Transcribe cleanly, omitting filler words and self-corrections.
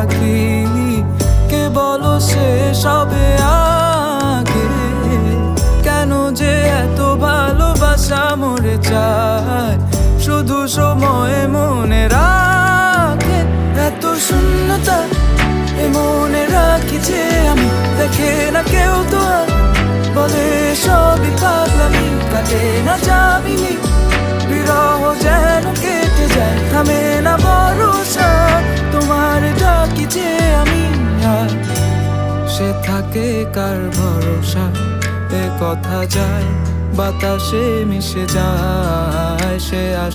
থাকি, কে বলো সে সবে আগে। কেন যে এত ভালোবাসা মরে যায়, শুধু সময় মনে রাখে। এত শূন্যতা এ মনে রাখি যে আমি, দেখে না কেউ তো আর, বলে সবই পাগলামি, কাটে না যাবিনি। বিরহ যেন কেটে যায়, থামে না ভরসা, তোমার ডাকি যে আমি। আর সে থাকে কার ভরসা, এ কথা যায় বাতাসে মিশে যায়। সে